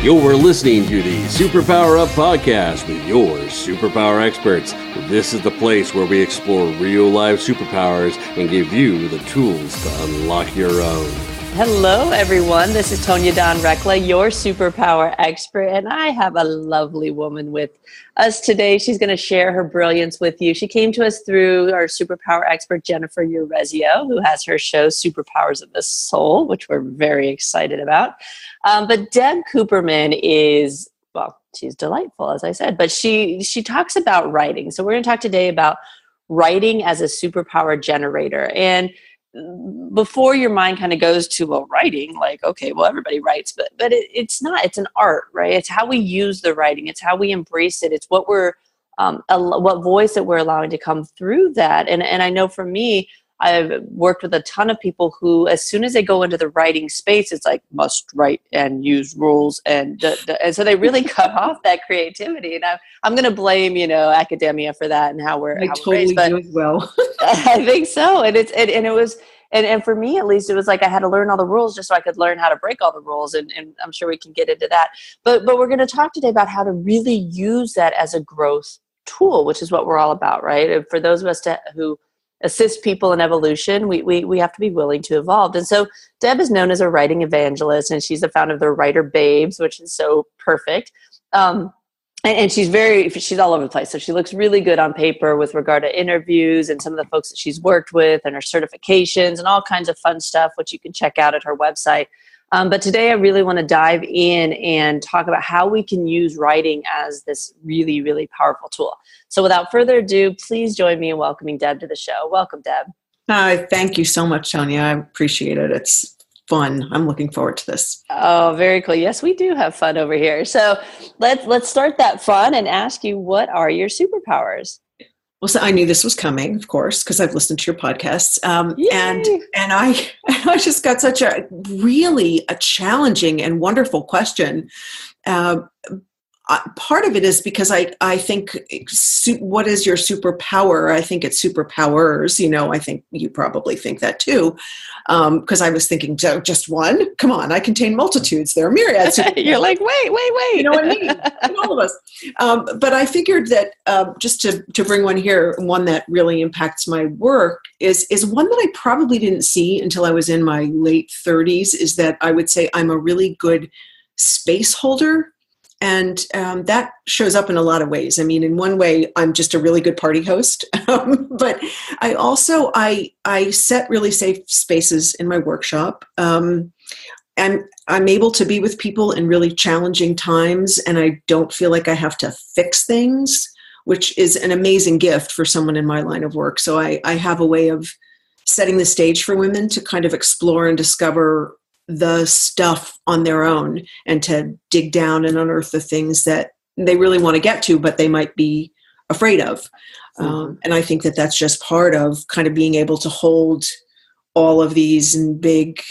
You're listening to the Superpower Up podcast with your superpower experts. This is the place where we explore real life superpowers and give you the tools to unlock your own. Hello, everyone. This is Tonya Dawn Recla, your superpower expert, and I have a lovely woman with us today. She's going to share her brilliance with you. She came to us through our superpower expert, Jennifer Urezzio, who has her show, Superpowers of the Soul, which we're very excited about. But Deb Cooperman is, well, she's delightful, as I said, but she talks about writing. So we're going to talk today about writing as a superpower generator. And before your mind kind of goes to, well, writing, like, okay, well, everybody writes, but it's not, it's an art, right? It's how we use the writing. It's how we embrace it. It's what we're, what voice that we're allowing to come through that. And I know for me, I've worked with a ton of people who, as soon as they go into the writing space, it's like must write and use rules. And so they really cut off that creativity. And I'm going to blame, academia for that and how we're totally raised. do as well. I think so. And for me, at least, it was like I had to learn all the rules just so I could learn how to break all the rules. And I'm sure we can get into that. But we're going to talk today about how to really use that as a growth tool, which is what we're all about, right? And for those of us who assist people in evolution, we have to be willing to evolve. And so Deb is known as a writing evangelist, and she's the founder of the Writer Babes, which is so perfect. And she's all over the place. So she looks really good on paper with regard to interviews and some of the folks that she's worked with and her certifications and all kinds of fun stuff, which you can check out at her website. But today I really want to dive in and talk about how we can use writing as this really, really powerful tool. So without further ado, please join me in welcoming Deb to the show. Welcome, Deb. Thank you so much, Tonya. I appreciate it. It's fun. I'm looking forward to this. Oh, very cool. Yes, we do have fun over here. So let's start that fun and ask you, what are your superpowers? Well, so I knew this was coming, of course, because I've listened to your podcasts. And I just got such a challenging and wonderful question. Part of it is because I think, what is your superpower? I think it's superpowers. I think you probably think that too. Because I was thinking, just one? Come on, I contain multitudes. There are myriads. You're like, wait. You know what I mean? And all of us. But I figured that just to bring one here, one that really impacts my work is one that I probably didn't see until I was in my late 30s, is that I would say I'm a really good space holder. And that shows up in a lot of ways. I mean, in one way, I'm just a really good party host. But I also, I set really safe spaces in my workshop. And I'm able to be with people in really challenging times. And I don't feel like I have to fix things, which is an amazing gift for someone in my line of work. So I have a way of setting the stage for women to kind of explore and discover the stuff on their own and to dig down and unearth the things that they really want to get to, but they might be afraid of. And I think that that's just part of kind of being able to hold all of these big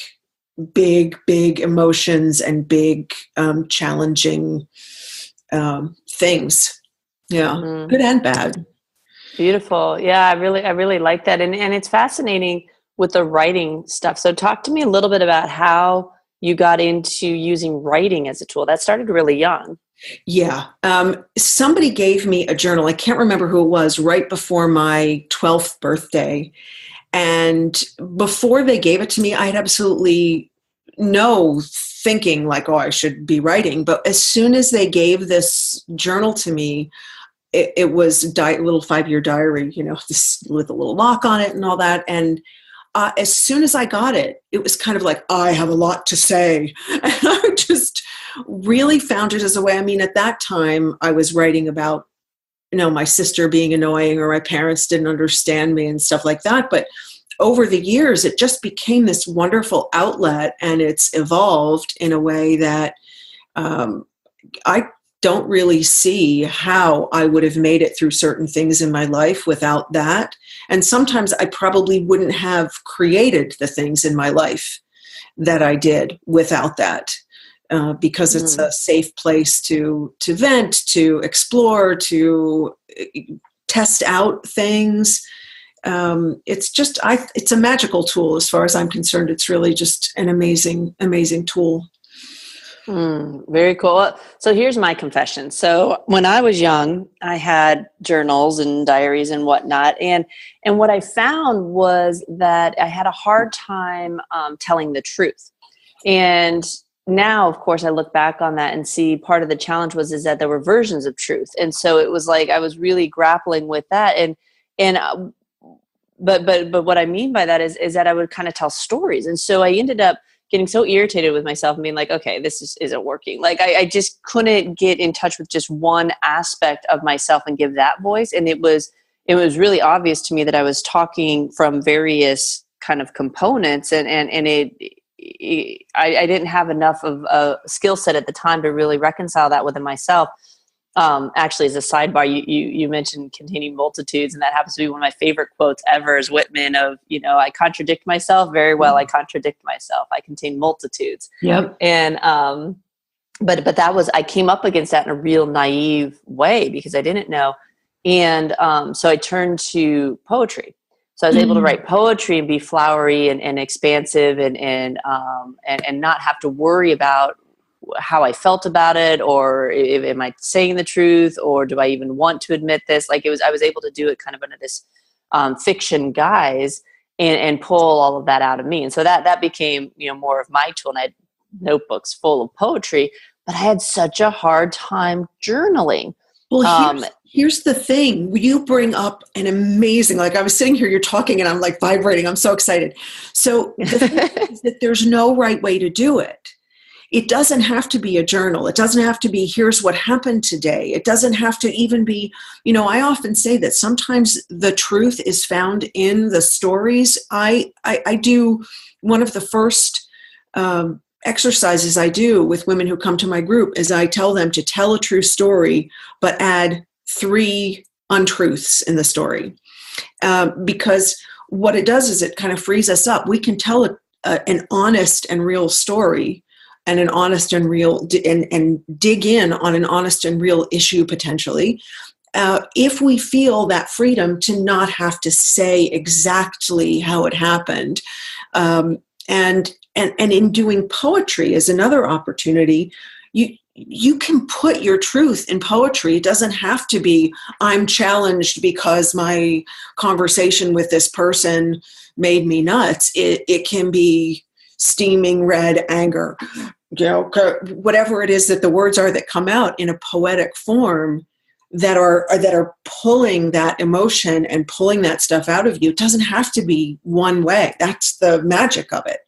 emotions and big challenging things. Yeah, good and bad. Beautiful. Yeah, I really like that. And it's fascinating with the writing stuff. So talk to me a little bit about how you got into using writing as a tool. That started really young. Yeah. Somebody gave me a journal. I can't remember who it was, right before my 12th birthday. And before they gave it to me, I had absolutely no thinking like, oh, I should be writing. But as soon as they gave this journal to me, it was a little 5-year diary, this with a little lock on it and all that. And as soon as I got it, it was kind of like, I have a lot to say. And I just really found it as a way. I mean, at that time, I was writing about, my sister being annoying or my parents didn't understand me and stuff like that. But over the years, it just became this wonderful outlet, and it's evolved in a way that I don't really see how I would have made it through certain things in my life without that. And sometimes I probably wouldn't have created the things in my life that I did without that, because it's a safe place to vent, to explore, to test out things. It's a magical tool as far as I'm concerned. It's really just an amazing, amazing tool. Very cool. So here's my confession. So when I was young, I had journals and diaries and whatnot. And what I found was that I had a hard time telling the truth. And now, of course, I look back on that and see part of the challenge is that there were versions of truth. And so it was like I was really grappling with that. But what I mean by that is that I would kind of tell stories. And so I ended up getting so irritated with myself and being like, okay, this isn't working. Like I just couldn't get in touch with just one aspect of myself and give that voice. And it was really obvious to me that I was talking from various kind of components and I didn't have enough of a skill set at the time to really reconcile that within myself. Actually, as a sidebar, you mentioned containing multitudes, and that happens to be one of my favorite quotes ever is Whitman of, I contradict myself very well. I contradict myself. I contain multitudes. Yep. And, but I came up against that in a real naive way because I didn't know. And, so I turned to poetry. So I was able to write poetry and be flowery and expansive and not have to worry about how I felt about it, or am I saying the truth, or do I even want to admit this? Like I was able to do it kind of under this fiction guise and pull all of that out of me. And so that became, more of my tool. And I had notebooks full of poetry, but I had such a hard time journaling. Well, here's the thing. You bring up an amazing, like I was sitting here, you're talking and I'm like vibrating. I'm so excited. So the thing is that there's no right way to do it. It doesn't have to be a journal. It doesn't have to be, here's what happened today. It doesn't have to even be, I often say that sometimes the truth is found in the stories. I do one of the first exercises I do with women who come to my group is I tell them to tell a true story, but add 3 untruths in the story. Because what it does is it kind of frees us up. We can tell an honest and real story and an honest and real, and dig in on an honest and real issue potentially, if we feel that freedom to not have to say exactly how it happened. And in doing poetry is another opportunity. You can put your truth in poetry. It doesn't have to be, I'm challenged because my conversation with this person made me nuts. It can be steaming red anger, whatever it is that the words are that come out in a poetic form that are pulling that emotion and pulling that stuff out of you. It doesn't have to be one way. That's the magic of it.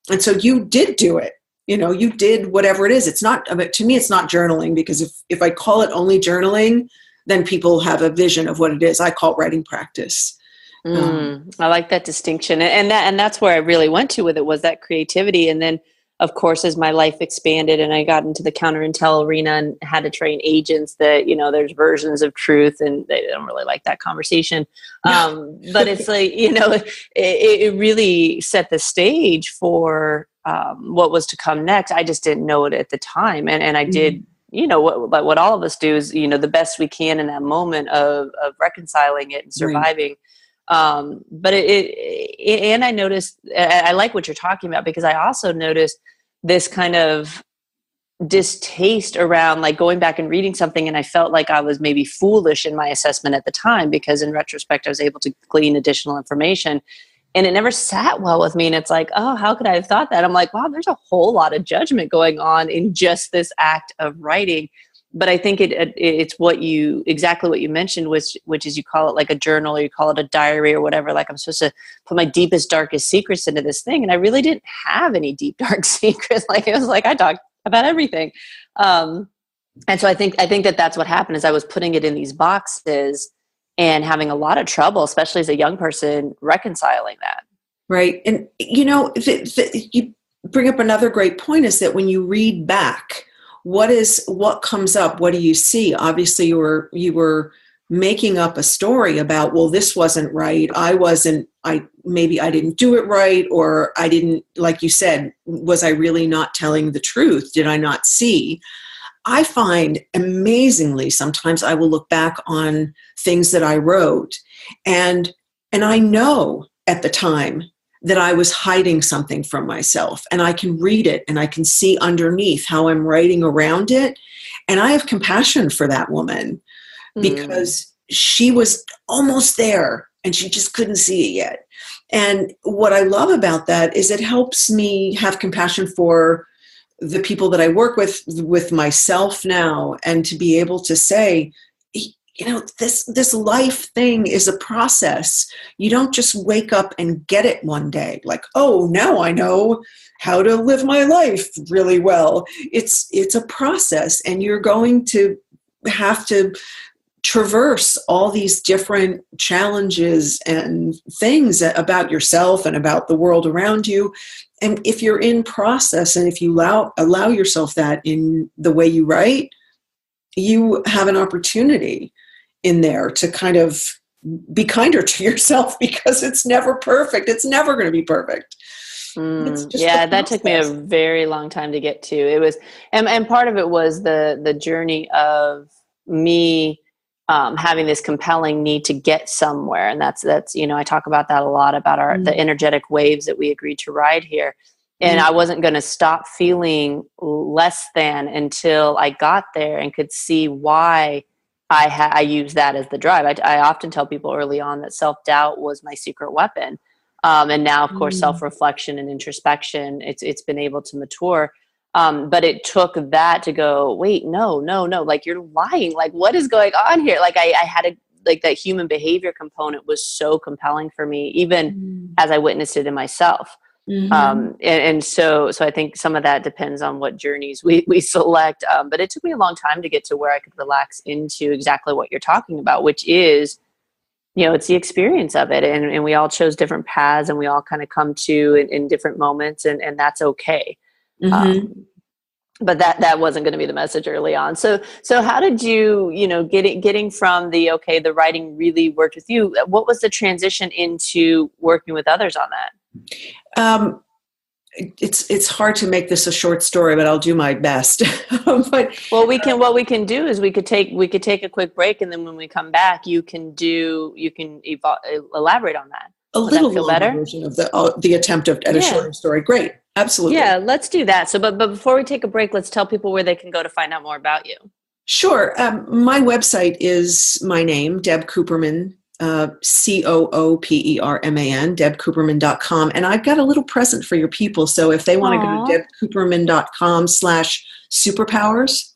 And so you did do it. You did whatever it is. It's not, to me, it's not journaling, because if I call it only journaling, then people have a vision of what it is. I call it writing practice. I like that distinction. And that's where I really went to with it, was that creativity. And then, of course, as my life expanded and I got into the counter intel arena and had to train agents that, there's versions of truth, and they don't really like that conversation. But it's like, it really set the stage for what was to come next. I just didn't know it at the time. And I did, what all of us do is, the best we can in that moment of reconciling it and surviving. But and I noticed, I like what you're talking about, because I also noticed this kind of distaste around like going back and reading something. And I felt like I was maybe foolish in my assessment at the time, because in retrospect, I was able to glean additional information, and it never sat well with me. And it's like, oh, how could I have thought that? I'm like, wow, there's a whole lot of judgment going on in just this act of writing. But I think it's exactly what you mentioned, which is you call it like a journal, or you call it a diary or whatever. Like I'm supposed to put my deepest, darkest secrets into this thing. And I really didn't have any deep, dark secrets. Like it was like I talked about everything. And so I think that that's what happened, is I was putting it in these boxes and having a lot of trouble, especially as a young person, reconciling that. Right. And, you bring up another great point, is that when you read back, what comes up? What do you see? Obviously, you were making up a story about, well, this wasn't right. Maybe I didn't do it right, or I didn't, like you said, was I really not telling the truth? Did I not see? I find amazingly, sometimes I will look back on things that I wrote, and I know at the time that I was hiding something from myself, and I can read it and I can see underneath how I'm writing around it. And I have compassion for that woman because she was almost there and she just couldn't see it yet. And what I love about that is it helps me have compassion for the people that I work with myself now, and to be able to say, this life thing is a process. You don't just wake up and get it one day like, oh, now I know how to live my life really well. It's a process, and you're going to have to traverse all these different challenges and things about yourself and about the world around you. And if you're in process, and if you allow yourself that in the way you write, you have an opportunity in there to kind of be kinder to yourself, because it's never perfect. It's never going to be perfect. Yeah, that took me a very long time to get to. It was, and part of it was the journey of me having this compelling need to get somewhere. And that's, I talk about that a lot, about the energetic waves that we agreed to ride here. And I wasn't going to stop feeling less than until I got there and could see why I use that as the drive. I often tell people early on that self-doubt was my secret weapon. And now, of course, self-reflection and introspection, it's been able to mature. But it took that to go, wait, no, like, you're lying. Like, what is going on here? Like, I had that human behavior component was so compelling for me, even as I witnessed it in myself. And so I think some of that depends on what journeys we select. But it took me a long time to get to where I could relax into exactly what you're talking about, which is, it's the experience of it. And we all chose different paths, and we all kind of come to in different moments, and that's okay. But that wasn't going to be the message early on. So how did you, getting from the writing really worked with you? What was the transition into working with others on that? It's hard to make this a short story, but I'll do my best. But what we can do is we could take a quick break, and then when we come back, you can elaborate on that. Would little feel better version of the attempt at a shorter story. Great, absolutely. Yeah, let's do that. So, but before we take a break, let's tell people where they can go to find out more about you. Sure. My website is my name, Deb Cooperman. Cooperman, debcooperman.com. And I've got a little present for your people. So if they want to go to debcooperman.com/superpowers,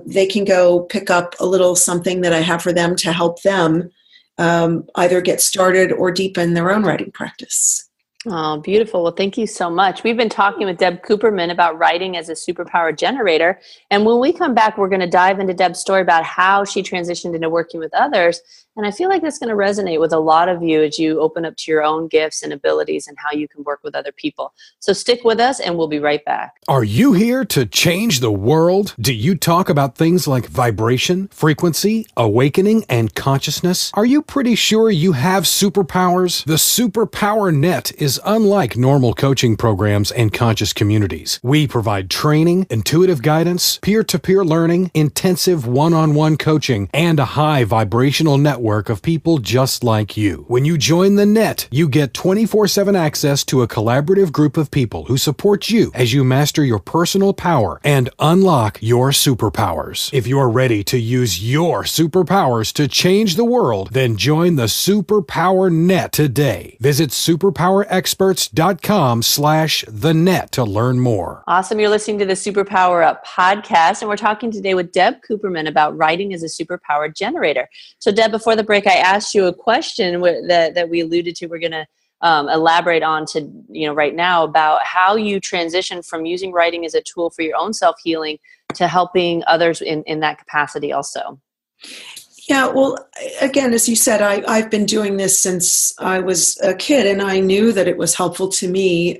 they can go pick up a little something that I have for them to help them either get started or deepen their own writing practice. Oh, beautiful. Well, thank you so much. We've been talking with Deb Cooperman about writing as a superpower generator. And when we come back, we're going to dive into Deb's story about how she transitioned into working with others. And I feel like that's going to resonate with a lot of you as you open up to your own gifts and abilities and how you can work with other people. So stick with us, and we'll be right back. Are you here to change the world? Do you talk about things like vibration, frequency, awakening, and consciousness? Are you pretty sure you have superpowers? The Superpower Net is unlike normal coaching programs and conscious communities. We provide training, intuitive guidance, peer-to-peer learning, intensive one-on-one coaching, and a high vibrational network of people just like you. When you join the net, you get 24/7 access to a collaborative group of people who support you as you master your personal power and unlock your superpowers. If you're ready to use your superpowers to change the world, then join the Superpower Net today. Visit superpowerexperts.com/the-net to learn more. Awesome. You're listening to the Superpower Up podcast, and we're talking today with Deb Cooperman about writing as a superpower generator. So Deb, before the break, I asked you a question that we alluded to. We're going to elaborate on to, right now, about how you transition from using writing as a tool for your own self-healing to helping others in that capacity also. Yeah, well, again, as you said, I've been doing this since I was a kid, and I knew that it was helpful to me.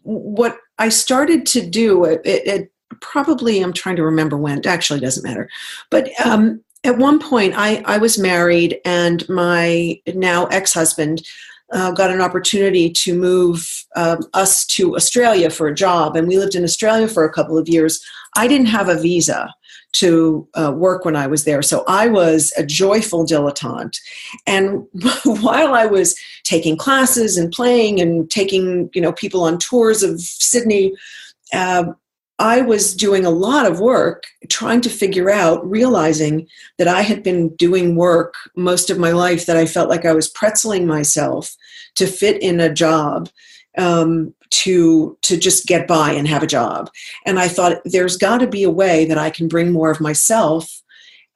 What I started to do, it probably, I'm trying to remember when, it actually doesn't matter, but at one point, I was married, and my now ex-husband got an opportunity to move us to Australia for a job, and we lived in Australia for a couple of years. I didn't have a visa to work when I was there. So I was a joyful dilettante. And while I was taking classes and playing and taking, people on tours of Sydney, I was doing a lot of work trying to figure out, realizing that I had been doing work most of my life that I felt like I was pretzeling myself to fit in a job, to just get by and have a job. And I thought there's got to be a way that I can bring more of myself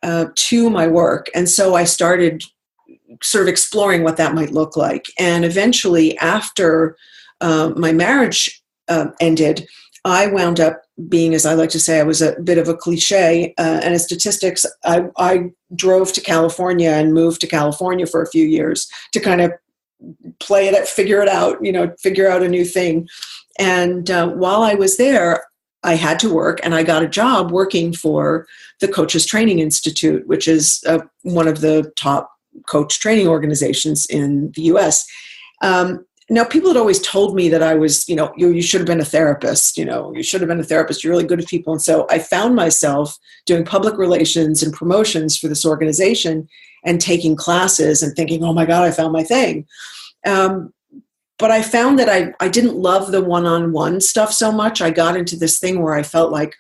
to my work. And so I started sort of exploring what that might look like. And eventually, after my marriage ended, I wound up being, as I like to say, I was a bit of a cliche. And as statistics, I drove to California and moved to California for a few years to kind of play it, figure it out, figure out a new thing. And while I was there, I had to work, and I got a job working for the Coaches Training Institute, which is one of the top coach training organizations in the U.S. Now, people had always told me that I was, you should have been a therapist, you should have been a therapist, you're really good with people. And so I found myself doing public relations and promotions for this organization and taking classes and thinking, oh my God, I found my thing. But I found that I didn't love the one-on-one stuff so much. I got into this thing where I felt like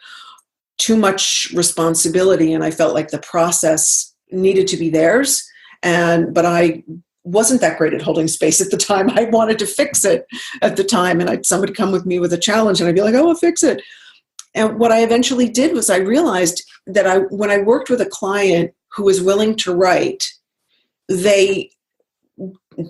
too much responsibility, and I felt like the process needed to be theirs. But I wasn't that great at holding space at the time. I wanted to fix it at the time, and somebody come with me with a challenge, and I'd be like, oh, I'll fix it. And what I eventually did was I realized that when I worked with a client who was willing to write, they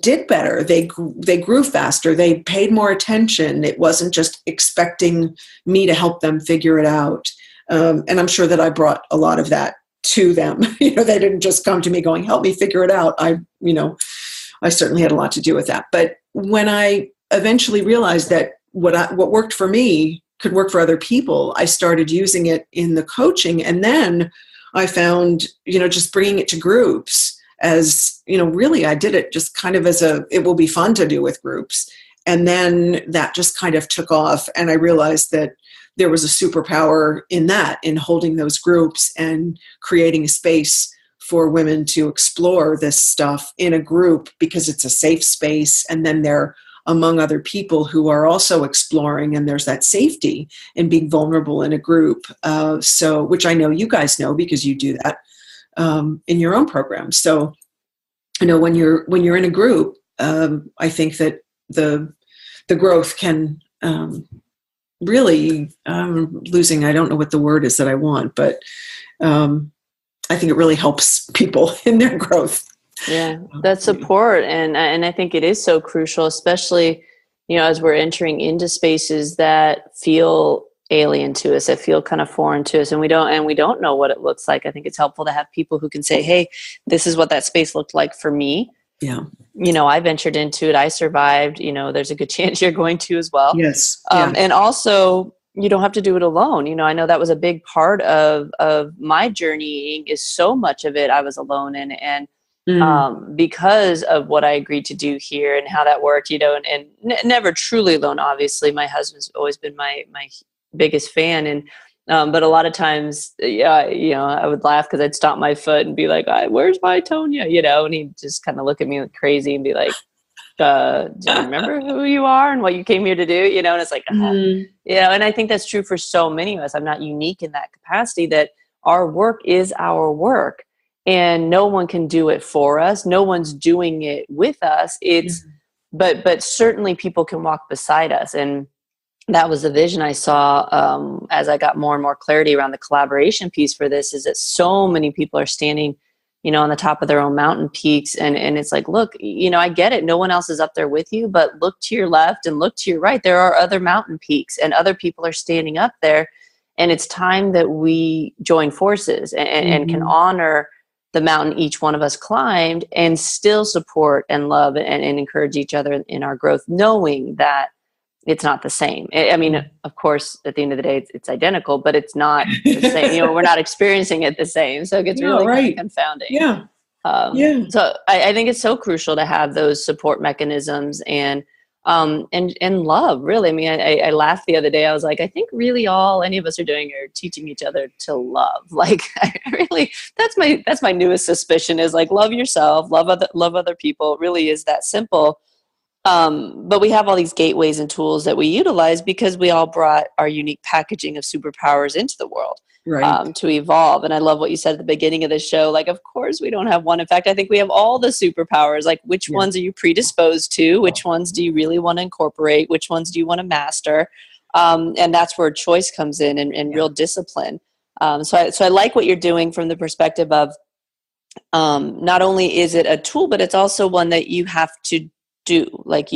did better. They grew faster. They paid more attention. It wasn't just expecting me to help them figure it out. And I'm sure that I brought a lot of that to them. They didn't just come to me going, help me figure it out. I certainly had a lot to do with that. But when I eventually realized that what worked for me could work for other people, I started using it in the coaching. And then I found, just bringing it to groups as, really I did it just kind of as it will be fun to do with groups. And then that just kind of took off. And I realized that there was a superpower in that, in holding those groups and creating a space for women to explore this stuff in a group, because it's a safe space. And then they're among other people who are also exploring, and there's that safety in being vulnerable in a group. Which I know you guys know, because you do that in your own program. So, when you're in a group, I think that the growth can really, losing, I don't know what the word is that I want, but I think it really helps people in their growth. Yeah, that support. And I think it is so crucial, especially, as we're entering into spaces that feel alien to us, that feel kind of foreign to us, and we don't know what it looks like. I think it's helpful to have people who can say, hey, this is what that space looked like for me. Yeah. I ventured into it. I survived. There's a good chance you're going to as well. Yes. And also, you don't have to do it alone. I know that was a big part of my journeying, is so much of it I was alone in. And because of what I agreed to do here and how that worked, and never truly alone, obviously. My husband's always been my biggest fan. And but a lot of times, I would laugh because I'd stomp my foot and be like, where's my Tonya? And he'd just kind of look at me like crazy and be like, do you remember who you are and what you came here to do? And it's like, and I think that's true for so many of us. I'm not unique in that capacity, that our work is our work, and no one can do it for us. No one's doing it with us. But certainly people can walk beside us. And that was the vision I saw as I got more and more clarity around the collaboration piece for this, is that so many people are standing, on the top of their own mountain peaks. And it's like, look, I get it. No one else is up there with you, but look to your left and look to your right. There are other mountain peaks, and other people are standing up there. And it's time that we join forces and can honor the mountain each one of us climbed, and still support and love and encourage each other in our growth, knowing that it's not the same. I mean, of course, at the end of the day, it's identical, but it's not the same. We're not experiencing it the same. So it gets really kind of confounding. Yeah. So I think it's so crucial to have those support mechanisms. And and love, really. I mean, I laughed the other day. I was like, I think really all any of us are doing are teaching each other to love. Like, I really, that's my newest suspicion is like, love yourself, love other people. It really is that simple. But we have all these gateways and tools that we utilize because we all brought our unique packaging of superpowers into the world. Right. To evolve. And I love what you said at the beginning of the show. Like, of course, we don't have one. In fact, I think we have all the superpowers. Like, which ones are you predisposed to? Which ones do you really want to incorporate? Which ones do you want to master? And that's where choice comes in and real discipline. So I like what you're doing from the perspective of not only is it a tool, but it's also one that you have to do. Like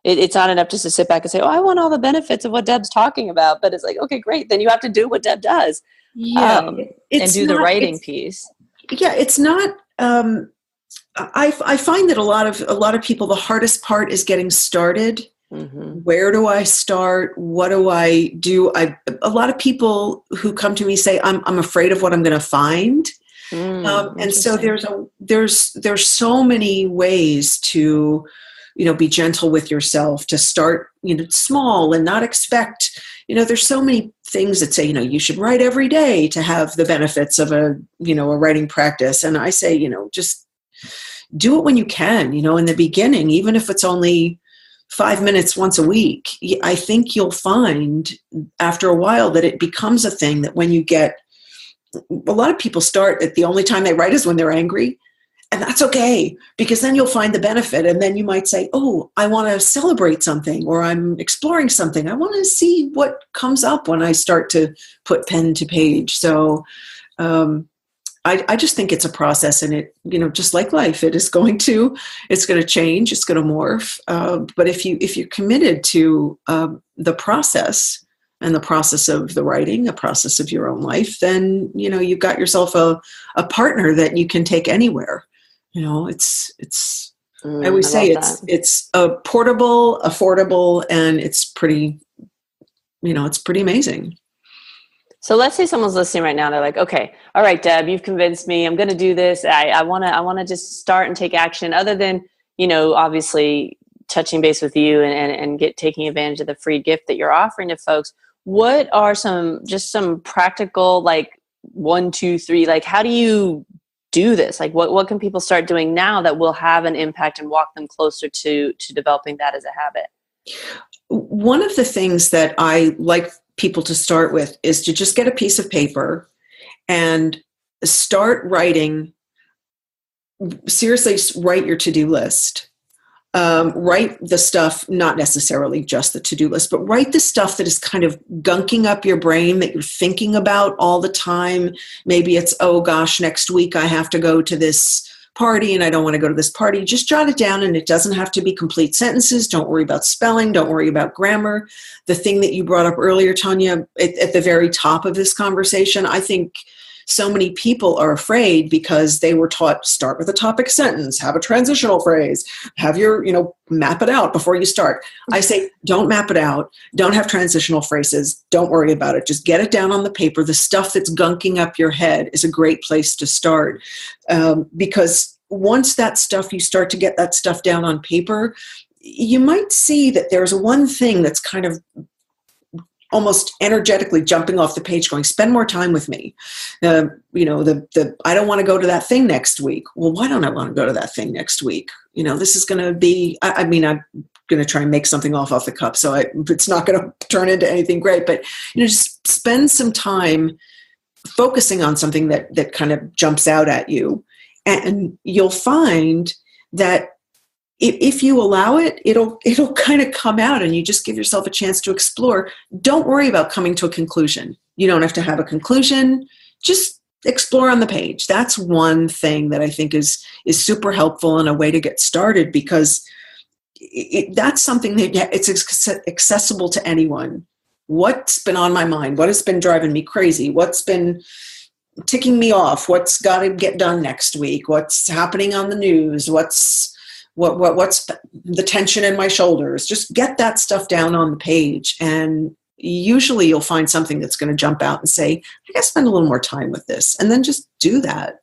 it's not enough just to sit back and say, oh, I want all the benefits of what Deb's talking about. But it's like, okay, great. Then you have to do what Deb does. And do the writing piece. Yeah, it's not. I find that a lot of people, the hardest part is getting started. Mm-hmm. Where do I start? What do I do? A lot of people who come to me say, I'm afraid of what I'm going to find. And so there's so many ways to, be gentle with yourself, to start, small and not expect, there's so many things that say, you should write every day to have the benefits of a writing practice. And I say, just do it when you can, in the beginning, even if it's only 5 minutes once a week. I think you'll find after a while that it becomes a thing that when you get, a lot of people start at the only time they write is when they're angry. And that's okay, because then you'll find the benefit. And then you might say, oh, I want to celebrate something, or I'm exploring something. I want to see what comes up when I start to put pen to page. So I just think it's a process, and it, just like life, it's going to change, it's going to morph. But if you're committed to the process, and the process of the writing, a process of your own life, then, you've got yourself a partner that you can take anywhere. I always say it's portable, affordable, and it's pretty amazing. So let's say someone's listening right now. They're like, okay, all right, Deb, you've convinced me. I'm going to do this. I want to just start and take action, other than, obviously touching base with you and taking advantage of the free gift that you're offering to folks. What are some practical, like 1, 2, 3, like, how do you do this? Like, what can people start doing now that will have an impact and walk them closer to developing that as a habit? One of the things that I like people to start with is to just get a piece of paper and start writing. Seriously, write your to-do list. Write the stuff, not necessarily just the to-do list, but write the stuff that is kind of gunking up your brain, that you're thinking about all the time. Maybe it's, oh gosh, next week I have to go to this party and I don't want to go to this party. Just jot it down, and it doesn't have to be complete sentences. Don't worry about spelling. Don't worry about grammar. The thing that you brought up earlier, Tanya, at the very top of this conversation, I think so many people are afraid because they were taught, start with a topic sentence, have a transitional phrase, have your, map it out before you start. I say, don't map it out. Don't have transitional phrases. Don't worry about it. Just get it down on the paper. The stuff that's gunking up your head is a great place to start. Because once you start to get that stuff down on paper, you might see that there's one thing that's kind of almost energetically jumping off the page going, spend more time with me. I don't want to go to that thing next week. Well, why don't I want to go to that thing next week? This is going to be, I'm going to try and make something off the cup. So it's not going to turn into anything great, but, just spend some time focusing on something that kind of jumps out at you. And you'll find that if you allow it, it'll kind of come out, and you just give yourself a chance to explore. Don't worry about coming to a conclusion. You don't have to have a conclusion. Just explore on the page. That's one thing that I think is super helpful and a way to get started, because that's something that it's accessible to anyone. What's been on my mind? What has been driving me crazy? What's been ticking me off? What's got to get done next week? What's happening on the news? What's the tension in my shoulders? Just get that stuff down on the page, and usually you'll find something that's going to jump out and say, I got to spend a little more time with this, and then just do that.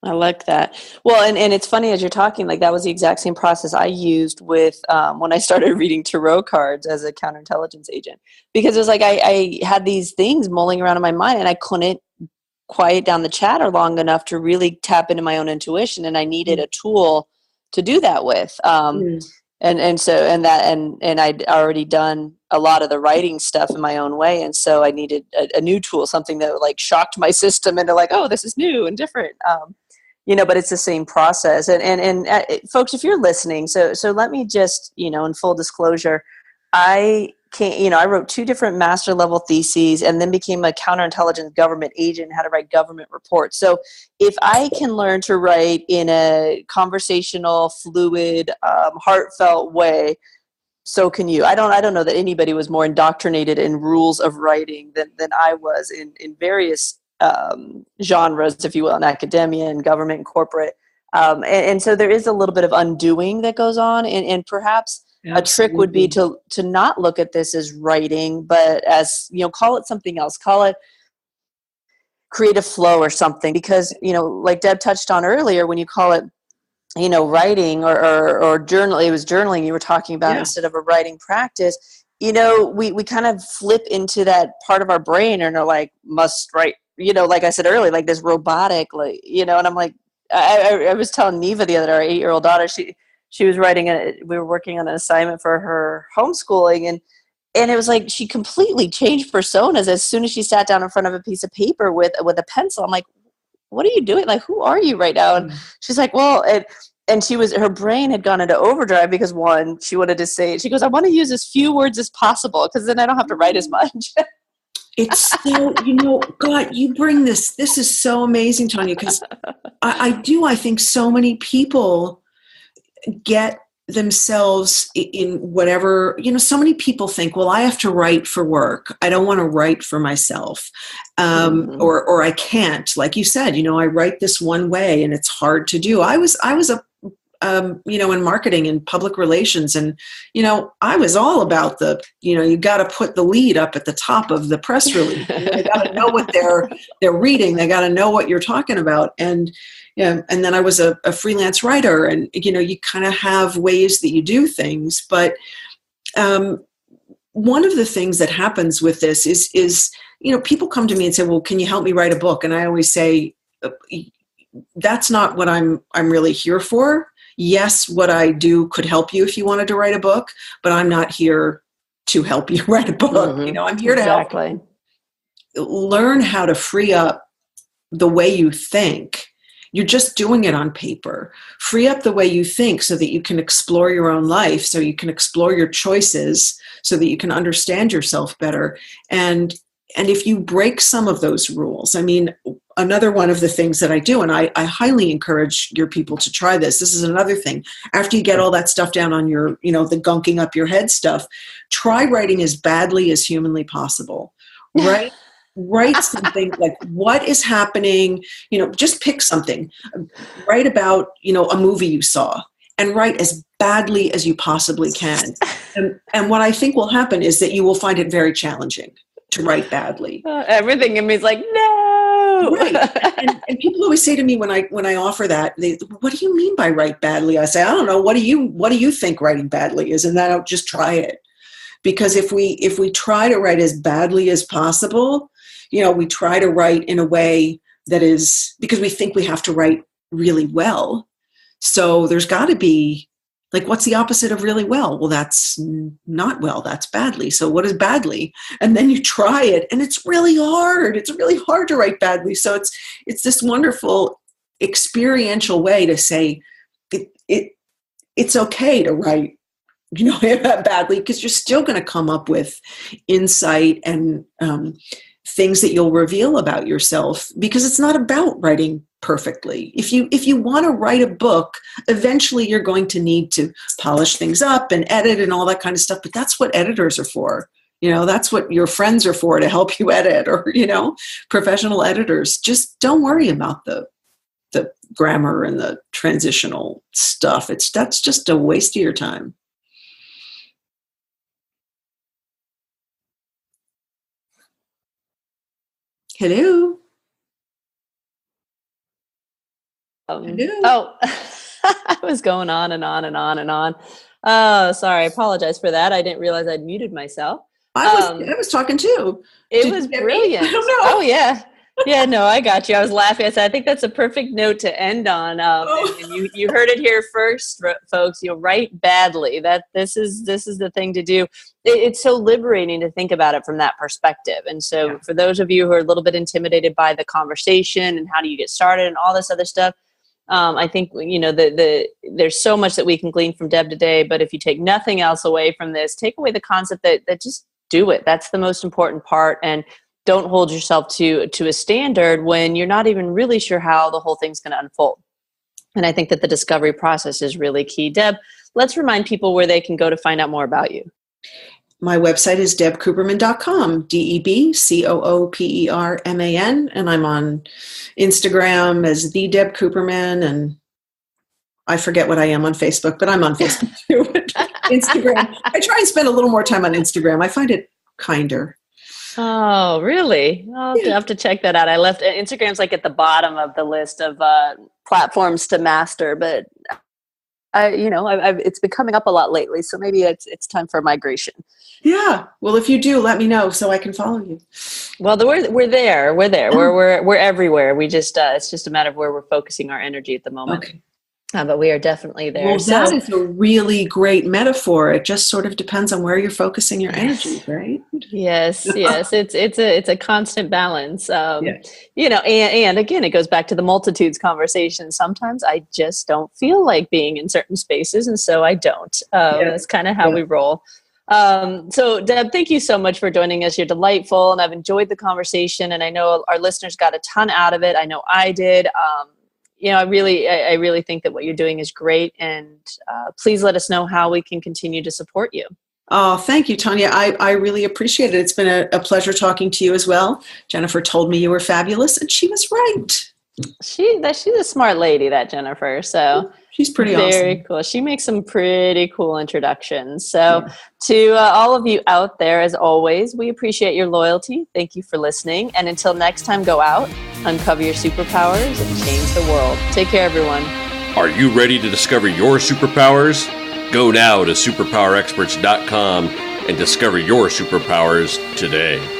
I like that. Well, and it's funny as you're talking, like that was the exact same process I used with when I started reading tarot cards as a counterintelligence agent, because it was like I had these things mulling around in my mind and I couldn't quiet down the chatter long enough to really tap into my own intuition, and I needed a tool to do that with. Mm. And I'd already done a lot of the writing stuff in my own way, and so I needed a new tool, something that like shocked my system into like, oh, this is new and different. But it's the same process. And folks, if you're listening, so let me just, in full disclosure, I wrote 2 different master level theses and then became a counterintelligence government agent, had to write government reports. So if I can learn to write in a conversational, fluid, heartfelt way, so can you. I don't know that anybody was more indoctrinated in rules of writing than I was in various genres, if you will, in academia and government and corporate. And so there is a little bit of undoing that goes on, and perhaps a trick would be to not look at this as writing, but as, call it something else. Call it creative flow or something, because, like Deb touched on earlier, when you call it, writing or journal, it was journaling you were talking about instead of a writing practice, we kind of flip into that part of our brain and are like, must write, like I said earlier, like this robotic, like, and I'm like, I was telling Neva the other day, our 8-year-old daughter, she was we were working on an assignment for her homeschooling, and it was like she completely changed personas as soon as she sat down in front of a piece of paper with a pencil. I'm like, what are you doing? Like, who are you right now? And she's like, well, and her brain had gone into overdrive because, one, she wanted to say, she goes, I want to use as few words as possible because then I don't have to write as much. It's so, God, you bring this is so amazing, Tanya, because I think so many people get themselves in whatever, so many people think, well, I have to write for work. I don't want to write for myself. Or I can't, like you said, I write this one way and it's hard to do. I was in marketing and public relations, and, I was all about you got to put the lead up at the top of the press release. They got to know what they're reading. They got to know what you're talking about. And then I was a freelance writer, and, you kind of have ways that you do things. But one of the things that happens with this is, people come to me and say, well, can you help me write a book? And I always say, that's not what I'm really here for. Yes, what I do could help you if you wanted to write a book, but I'm not here to help you write a book. Mm-hmm. I'm here to help you learn how to free up the way you think. You're just doing it on paper. Free up the way you think so that you can explore your own life, so you can explore your choices, so that you can understand yourself better. And if you break some of those rules, another one of the things that I do, and I highly encourage your people to try this. This is another thing. After you get all that stuff down on your, the gunking up your head stuff, try writing as badly as humanly possible. Right? Write something like, what is happening? Just pick something. Write about, a movie you saw, and write as badly as you possibly can. And what I think will happen is that you will find it very challenging to write badly. Everything in me is like, no. Right. And people always say to me when I offer that, what do you mean by write badly? I say, I don't know. What do you think writing badly is? And then I'll just try it. Because if we try to write as badly as possible, we try to write in a way that is, because we think we have to write really well. So there's got to be, like, what's the opposite of really well? Well, that's not well, that's badly. So what is badly? And then you try it, and it's really hard. It's really hard to write badly. So it's this wonderful experiential way to say it's okay to write, badly, because you're still going to come up with insight and things that you'll reveal about yourself, because it's not about writing perfectly. If you want to write a book, eventually you're going to need to polish things up and edit and all that kind of stuff. But that's what editors are for. That's what your friends are for, to help you edit, or, professional editors. Just don't worry about the grammar and the transitional stuff. That's just a waste of your time. Hello. Oh, I was going on and on and on and on. Oh, sorry. I apologize for that. I didn't realize I'd muted myself. I was talking too. It was brilliant. I don't know. Oh, yeah. Yeah, no, I got you. I was laughing. I said, I think that's a perfect note to end on. And you heard it here first, folks. You'll write badly. That this is the thing to do. It's so liberating to think about it from that perspective. And so, for those of you who are a little bit intimidated by the conversation and how do you get started and all this other stuff, I think there's so much that we can glean from Deb today. But if you take nothing else away from this, take away the concept that just do it. That's the most important part. And don't hold yourself to a standard when you're not even really sure how the whole thing's going to unfold. And I think that the discovery process is really key. Deb, let's remind people where they can go to find out more about you. My website is debcooperman.com, DebCooperman. And I'm on Instagram as the Deb Cooperman. And I forget what I am on Facebook, but I'm on Facebook too. Instagram. I try and spend a little more time on Instagram. I find it kinder. Oh, really? I'll have to check that out. I left Instagram's like at the bottom of the list of platforms to master, but it's been coming up a lot lately. So maybe it's time for migration. Yeah. Well, if you do, let me know so I can follow you. Well, we're there. We're everywhere. We just it's just a matter of where we're focusing our energy at the moment. Okay. But we are definitely there. Well, that is a really great metaphor. It just sort of depends on where you're focusing your energy, right? Yes. It's a constant balance. And again, it goes back to the multitudes conversation. Sometimes I just don't feel like being in certain spaces, and so I don't. That's kind of how we roll. So Deb, thank you so much for joining us. You're delightful, and I've enjoyed the conversation, and I know our listeners got a ton out of it. I know I did. I really think that what you're doing is great, and please let us know how we can continue to support you. Oh, thank you, Tonya. I really appreciate it. It's been a pleasure talking to you as well. Jennifer told me you were fabulous, and she was right. She's a smart lady, that Jennifer. So she's pretty awesome. Very cool. She makes some pretty cool introductions. So to all of you out there, as always, we appreciate your loyalty. Thank you for listening. And until next time, go out, uncover your superpowers, and change the world. Take care, everyone. Are you ready to discover your superpowers? Go now to superpowerexperts.com and discover your superpowers today.